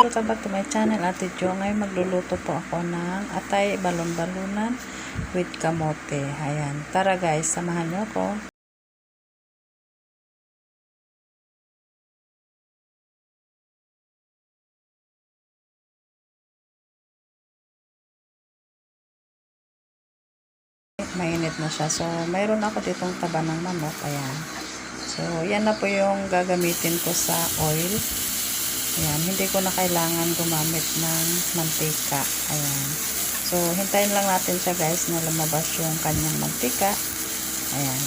welcome back to my channel, Ate Jo. Ngayon magluluto po ako ng atay balon-balunan with kamote. Ayan, tara guys, samahan niyo ako. Mainit na siya. So, mayroon ako ditong taba ng manok. Ayan. So, yan na po yung gagamitin ko sa oil. Ayan, hindi ko na kailangan gumamit ng mantika. Ayan. So, hintayin lang natin siya guys na lumabas yung kanyang mantika. Ayan.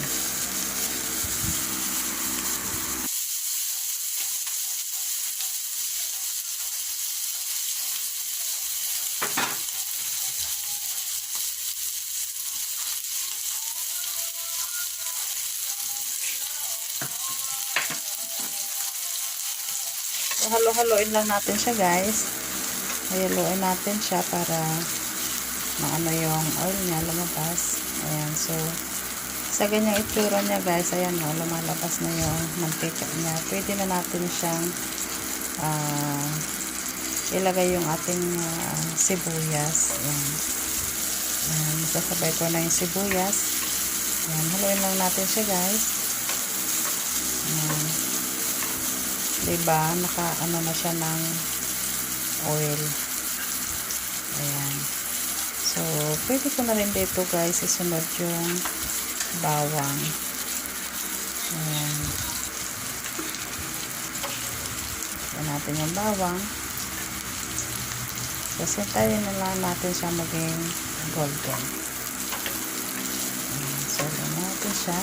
So, halo-haloin lang natin siya guys. Haluin natin siya para maano yung oil niya lumabas. Ayan. So, sa ganyang itsura niya guys, ayan o, lumalabas na yung mantika niya. Pwede na natin siyang ilagay yung ating sibuyas. Ayan. Ayan. Masasabay ko na yung sibuyas. Ayan. Haluin lang natin siya guys. Ayan. Diba, naka-ano na siya ng oil. Ayan. So, pwede ko na rin dito guys isunod yung bawang. Ayan. Ayan natin yung bawang. So, sintayin na lang natin siya maging golden. Ayan. So, ayan natin siya.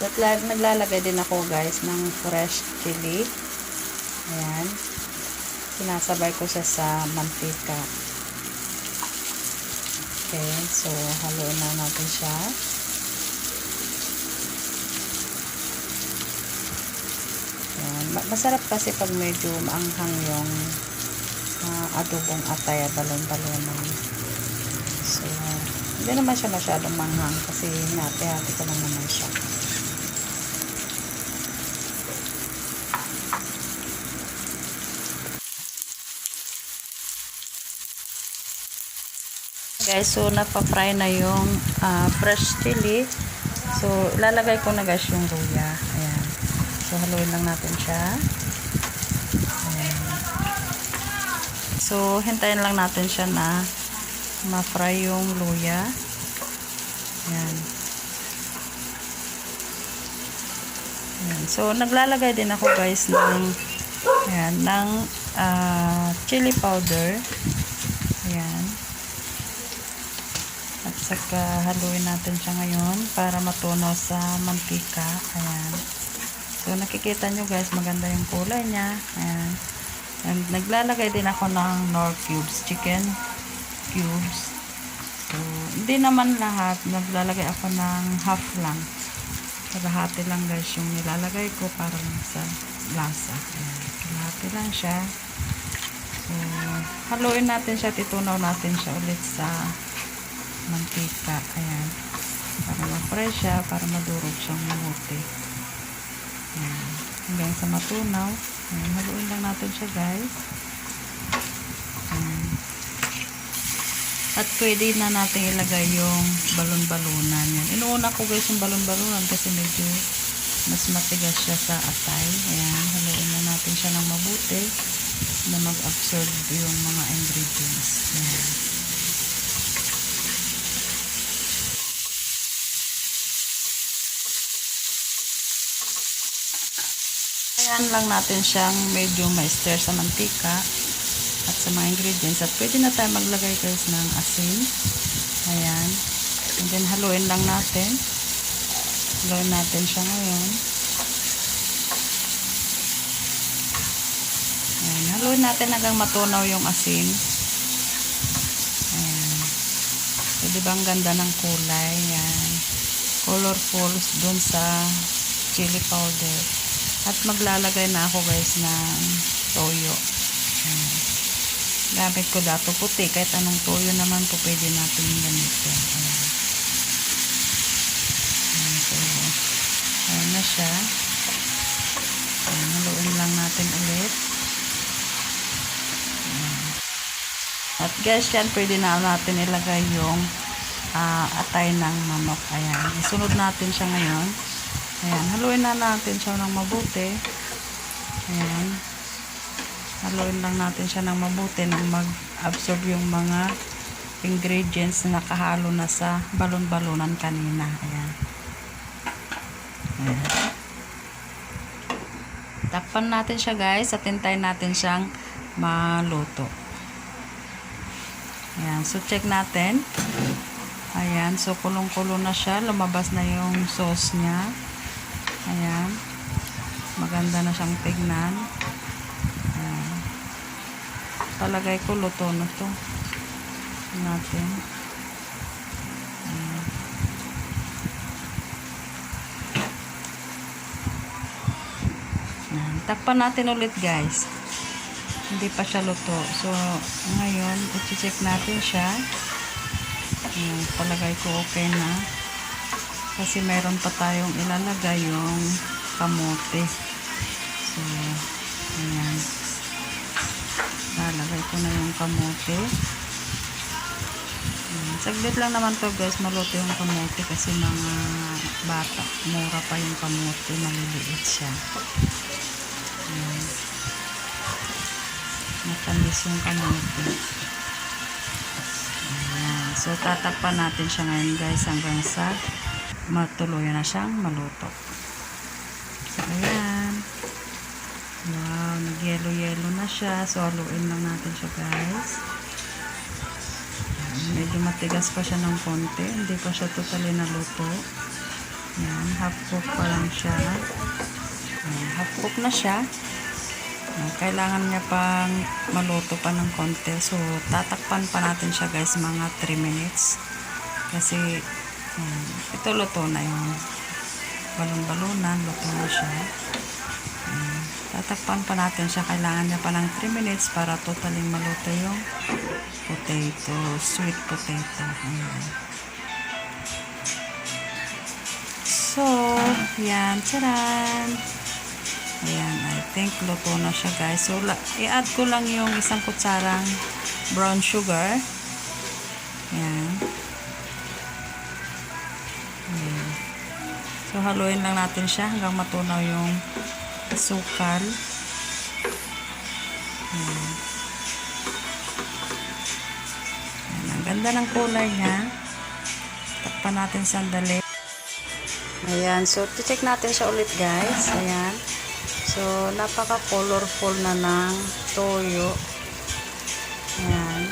At naglalagay din ako guys ng fresh chili. Ayan. Sinasabay ko siya sa mantika. Okay. So, haluin na natin siya. Ayan. Masarap kasi pag medyo maanghang yung adobong atay balon-balonan. So, hindi naman siya masyadong manghang kasi hinati-hati ko lang naman siya. Guys, so napa-fry na yung fresh chili. So, ilalagay ko na guys yung luya. Ayan. So, haluin lang natin siya. Ayan. So, hintayin lang natin siya na ma-fry yung luya. Ayan. Ayan. So, naglalagay din ako guys ng ayan, ng chili powder. Ayan. At saka haluin natin siya ngayon para matunaw sa mantika. Ayan. So, nakikita nyo guys, maganda yung kulay niya. Ayan. And naglalagay din ako ng Knorr cubes, chicken cubes. So, hindi naman lahat. Naglalagay ako ng half lang. Kalahati lang guys yung nilalagay ko para sa lasa. Ayan. Kalahati lang siya. So, haluin natin siya. Titunaw natin siya ulit sa mantika. Ayan. Para ma-fry siya, para madurog siyang mabuti. Ayan. Hanggang sa matunaw. Ayan. Haluin lang natin siya guys. Ayan. At pwede na natin ilagay yung balon-balunan. Yan. Inuuna ko guys yung balon-balunan kasi medyo mas matigas siya sa atay. Ayan. Haluin na natin siya ng mabuti na mag-absorb yung mga ingredients. Ayan. Ayan lang natin siyang medyo ma-stir sa mantika at sa mga ingredients. At pwede na tayo maglagay guys ng asin. Ayan. And then haluin lang natin. Haluin natin siya ngayon. Ayan. Haluin natin hanggang matunaw yung asin. Ayan. So, diba ang ganda ng kulay? Ayan. Colorful dun sa chili powder. At maglalagay na ako guys ng toyo. Ayan. Gamit ko dato puti. Kahit anong toyo naman po pwede natin gamitin. Ayan. Ayan, so, ayan na siya. Ayan, haluin lang natin ulit. Ayan. At guys, yan pwede na natin ilagay yung atay ng manok. Ayan. Isunod natin siya ngayon. Ayan. Haluin na natin siya ng mabuti. Ayan. Haluin lang natin siya ng mabuti nang mag-absorb yung mga ingredients na nakahalo na sa balon-balonan kanina. Ayan. Ayan. Takpan natin siya guys at hintayin natin siyang maluto. Ayan. So check natin. Ayan. So kulong-kulo na siya. Lumabas na yung sauce niya. Ayan. Maganda na siyang tignan. Ayan. Palagay ko luto na to natin. Ayan. Ayan. Takpan natin ulit guys. Hindi pa siya luto. So ngayon i-check natin siya. Ayan. Palagay ko okay na. Kasi meron pa tayong ilalagay yung kamote. So ayan. Lalagay ko na yung kamote. Ayan. Saglit lang naman to guys, maluto yung kamote kasi mga bata, mura pa yung kamote, maliliit siya. Ayan. Matamis yung kamote. Ayan. So tatakpan natin siya ngayon guys hanggang sa matuluyan na siyang maluto. So ayan. Wow, nag-yellow-yellow na siya. So, haluin lang natin siya, guys. Ayan, medyo matigas pa siya ng konti. Hindi pa siya totally naluto. Ayan, half cook pa lang siya. Ayan, half cook na siya. Ayan, kailangan niya pang maluto pa ng konti. So, tatakpan pa natin siya, guys, mga 3 minutes. Kasi, ayan, ito luto na yung balon-balonan. Luto na siya. Ayan. Tatakpan pa natin siya. Kailangan niya pa ng 3 minutes para totally maluto yung potato, sweet potato. Ayan. So, yan. Charan! Ayan, I think luto na siya guys. So, i-add ko lang yung isang kutsarang brown sugar. Ayan. Ayan. So, haluin lang natin siya hanggang matunaw yung sukal. Ayan. Ayan. Ang ganda ng kulay niya. Takpan natin sandali. Ayan. So, check natin siya ulit guys. Ayan. So, napaka-colorful na ng toyo. Ayan.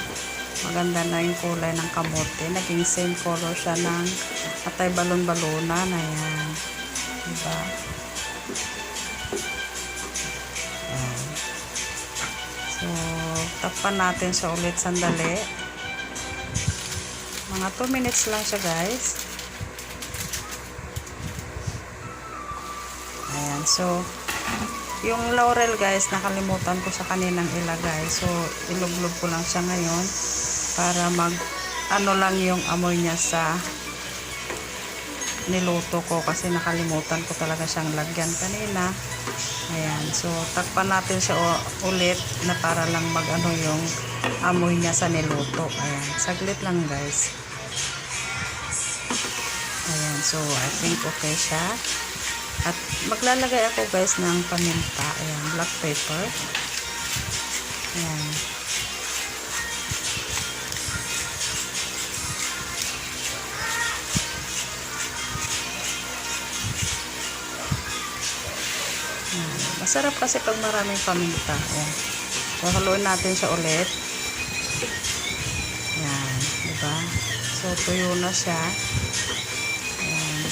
Maganda na yung kulay ng kamote. Naging same color siya ng atay balon-balonan. Ayan. Diba? Ayan. So, takpan natin siya ulit sandali. Mga 2 minutes lang siya guys. Ayan. So, yung laurel guys, nakalimutan ko sa kaninang ilagay. So, iluglob ko lang siya ngayon para ano lang yung amoy niya sa niluto ko kasi nakalimutan ko talaga siyang lagyan kanina. Ayan. So, takpan natin siya ulit na para lang ano yung amoy niya sa niluto. Ayan. Saglit lang guys. Ayan. So, I think okay siya. At maglalagay ako guys ng paminta. Ayan, black pepper. Ayan. Ayan. Masarap kasi pag maraming paminta. Ayan. So, haluin natin siya ulit. Ayan, diba? So, tuyo na siya. Ayan.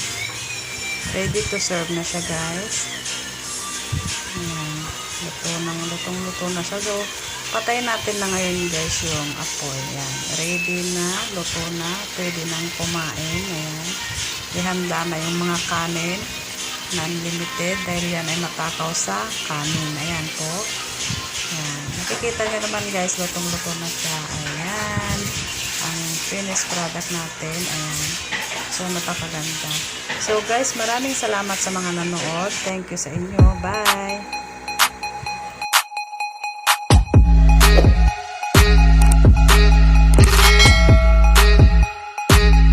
Ready to serve na siya guys. Ayan. Lutong-luto na siya. So, patayin natin na ngayon guys yung apoy. Ayan. Ready na. Luto na. Pwede nang kumain. Ayan. Ihanda na yung mga kanin. Non-limited. Dahil yan ay matakaw sa kanin. Ayan po. Ayan. makikita nyo naman guys, lutong-luto na siya. Ayan. Ang finished product natin. Ayan. So, napakaganda. So, guys, maraming salamat sa mga nanood. Thank you sa inyo. Bye!